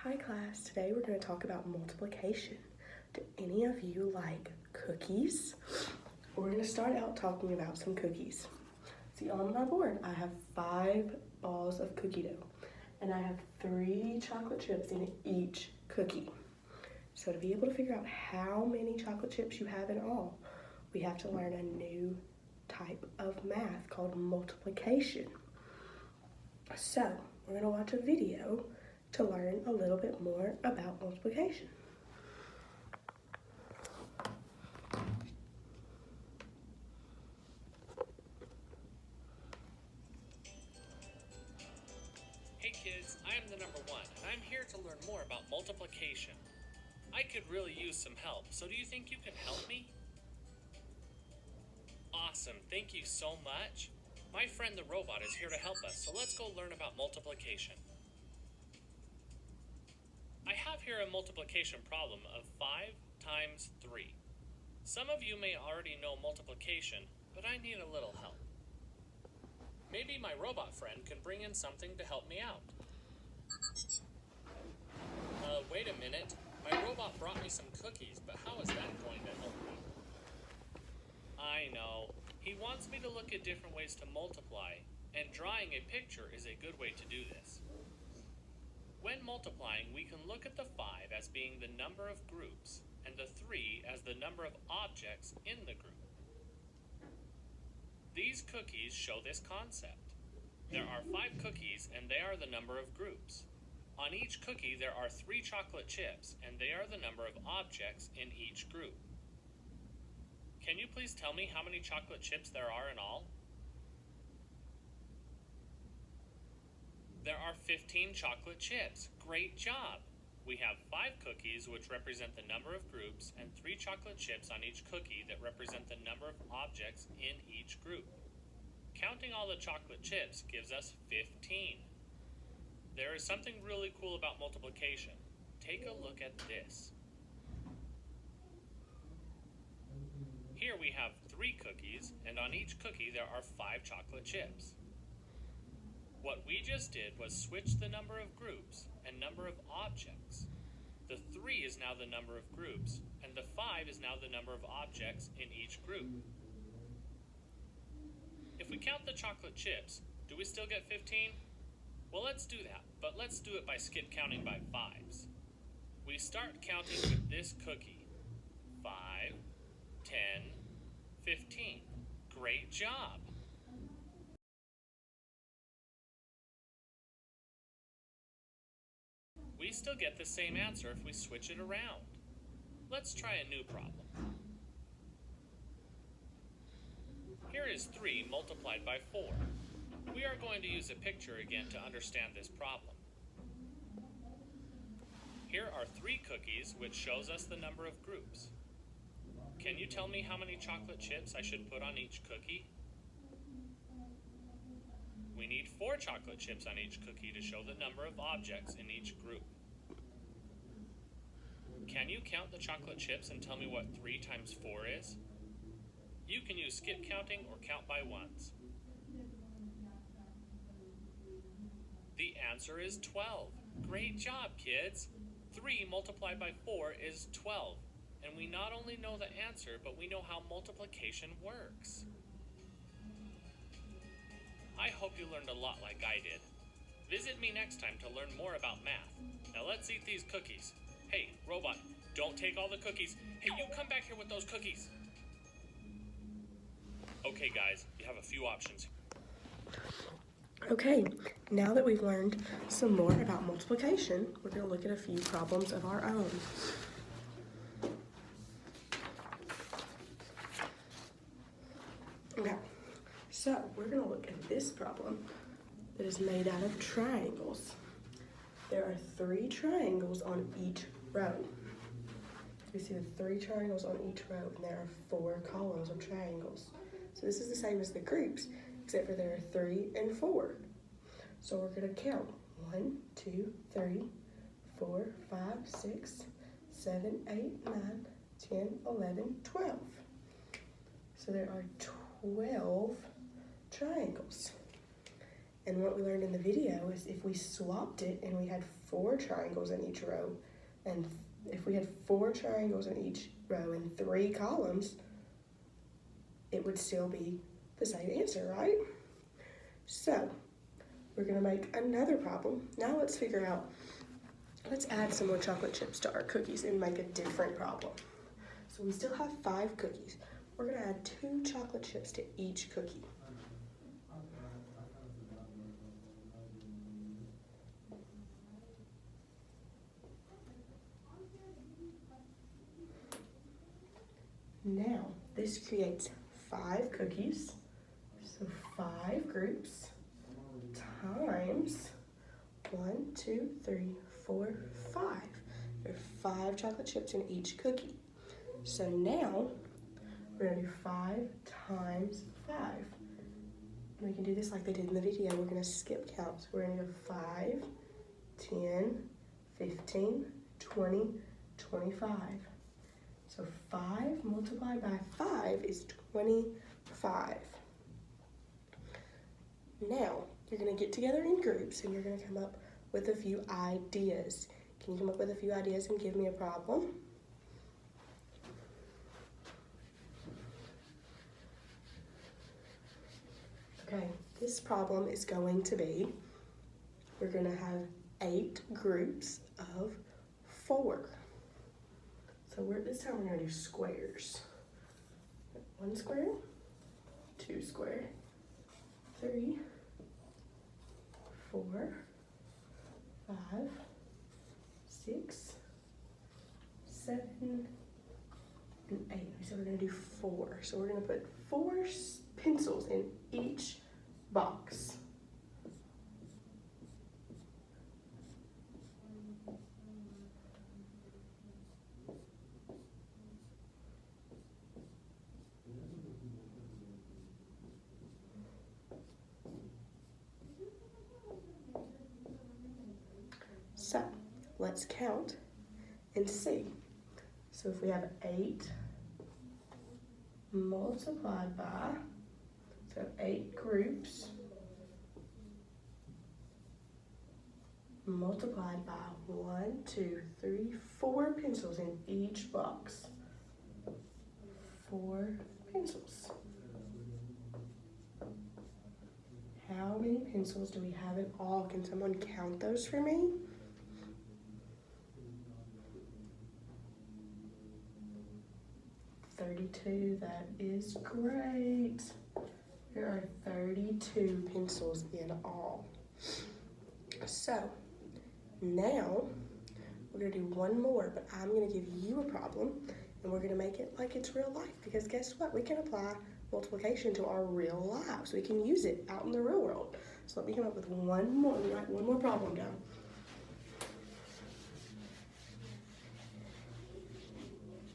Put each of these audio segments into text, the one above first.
Hi class, today we're going to talk about multiplication. Do any of you like cookies? We're going to start out talking about some cookies. See, on my board I have 5 balls of cookie dough and I have 3 chocolate chips in each cookie. So to be able to figure out how many chocolate chips you have in all, we have to learn a new type of math called multiplication. So we're going to watch a video to learn a little bit more about multiplication. Hey kids, I am the number 1, and I'm here to learn more about multiplication. I could really use some help, so do you think you can help me? Awesome, thank you so much. My friend the robot is here to help us, so let's go learn about multiplication. I have here a multiplication problem of 5 times 3. Some of you may already know multiplication, but I need a little help. Maybe my robot friend can bring in something to help me out. Wait a minute. My robot brought me some cookies, but how is that going to help me? I know. He wants me to look at different ways to multiply, and drawing a picture is a good way to do this. When multiplying, we can look at the 5 as being the number of groups, and the 3 as the number of objects in the group. These cookies show this concept. There are 5 cookies, and they are the number of groups. On each cookie, there are 3 chocolate chips, and they are the number of objects in each group. Can you please tell me how many chocolate chips there are in all? There are 15 chocolate chips. Great job! We have 5 cookies, which represent the number of groups, and 3 chocolate chips on each cookie that represent the number of objects in each group. Counting all the chocolate chips gives us 15. There is something really cool about multiplication. Take a look at this. Here we have 3 cookies, and on each cookie there are 5 chocolate chips. What we just did was switch the number of groups and number of objects. The 3 is now the number of groups, and the 5 is now the number of objects in each group. If we count the chocolate chips, do we still get 15? Well, let's do that, but let's do it by skip counting by 5s. We start counting with this cookie. 5, 10, 15. Great job! We still get the same answer if we switch it around. Let's try a new problem. Here is 3 multiplied by 4. We are going to use a picture again to understand this problem. Here are 3 cookies, which shows us the number of groups. Can you tell me how many chocolate chips I should put on each cookie? We need 4 chocolate chips on each cookie to show the number of objects in each group. Can you count the chocolate chips and tell me what 3 times 4 is? You can use skip counting or count by 1s. The answer is 12. Great job, kids! 3 multiplied by 4 is 12. And we not only know the answer, but we know how multiplication works. I hope you learned a lot like I did. Visit me next time to learn more about math. Now let's eat these cookies. Hey, robot, don't take all the cookies. Hey, you come back here with those cookies. Okay, guys, you have a few options. Okay, now that we've learned some more about multiplication, we're going to look at a few problems of our own. Okay, so we're going to look at this problem that is made out of triangles. There are 3 triangles on each row. We see the 3 triangles on each row, and there are 4 columns of triangles. So this is the same as the groups, except for there are 3 and 4. So we're going to count 1, 2, 3, 4, 5, 6, 7, 8, 9, 10, 11, 12. So there are 12 triangles. And what we learned in the video is if we swapped it and we had 4 triangles in each row, and if we had 4 triangles in each row and 3 columns, it would still be the same answer, right? So we're gonna make another problem. Now let's figure out, let's add some more chocolate chips to our cookies and make a different problem. So we still have 5 cookies. We're gonna add 2 chocolate chips to each cookie. Now, this creates 5 cookies, so 5 groups times 1, 2, 3, 4, 5. There are 5 chocolate chips in each cookie. So now, we're gonna do 5 times 5. And we can do this like they did in the video. We're gonna skip count. So we're gonna go 5, 10, 15, 20, 25. So 5 multiplied by 5 is 25. Now, you're gonna get together in groups and you're gonna come up with a few ideas. Can you come up with a few ideas and give me a problem? Okay, this problem is going to be, we're gonna have 8 groups of 4. So this time we're gonna do squares. 1 square, 2 square, 3, 4, 5, 6, 7, and 8. So we're gonna do 4. So we're gonna put 4 pencils in each box. So let's count and see. So if we have 8 multiplied by, so 8 groups multiplied by 1, 2, 3, 4 pencils in each box. 4 pencils. How many pencils do we have in all? Can someone count those for me? 32, that is great. There are 32 pencils in all. So now we're gonna do one more, but I'm gonna give you a problem and we're gonna make it like it's real life, because guess what? We can apply multiplication to our real lives. We can use it out in the real world. So let me come up with one more, write one more problem down.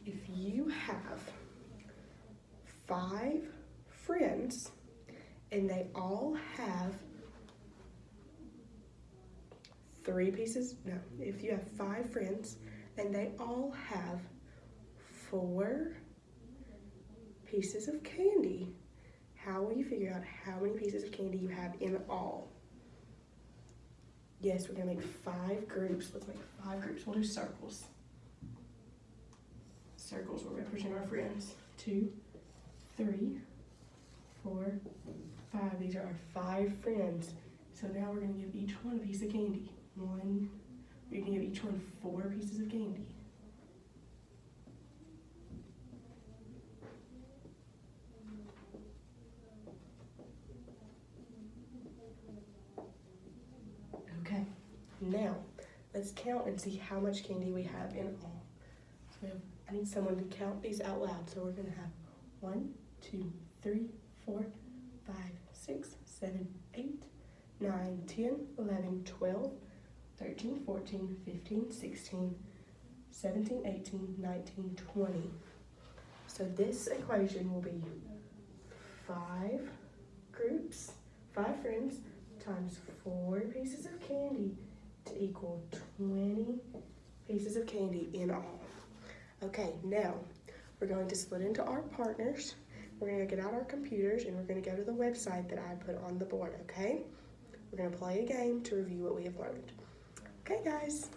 If you have 5 friends and they all have 3 pieces, no, if you have 5 friends and they all have 4 pieces of candy, how will you figure out how many pieces of candy you have in all? Yes, we're gonna make 5 groups. Let's make 5 groups. We'll do circles. Circles will represent our friends. 2, 3, 4, 5. These are our 5 friends. So now we're gonna give each one a piece of candy. We're gonna give each one 4 pieces of candy. Okay, now let's count and see how much candy we have in all. So I need someone to count these out loud. So we're gonna have 1, 2, 3, 4, 5, 6, 7, 8, 9, 10, 11, 12, 13, 14, 15, 16, 17, 18, 19, 20. So this equation will be 5 groups, 5 friends, times 4 pieces of candy to equal 20 pieces of candy in all. Okay, now we're going to split into our partners. We're gonna get out our computers and we're gonna go to the website that I put on the board, okay? We're gonna play a game to review what we have learned. Okay, guys.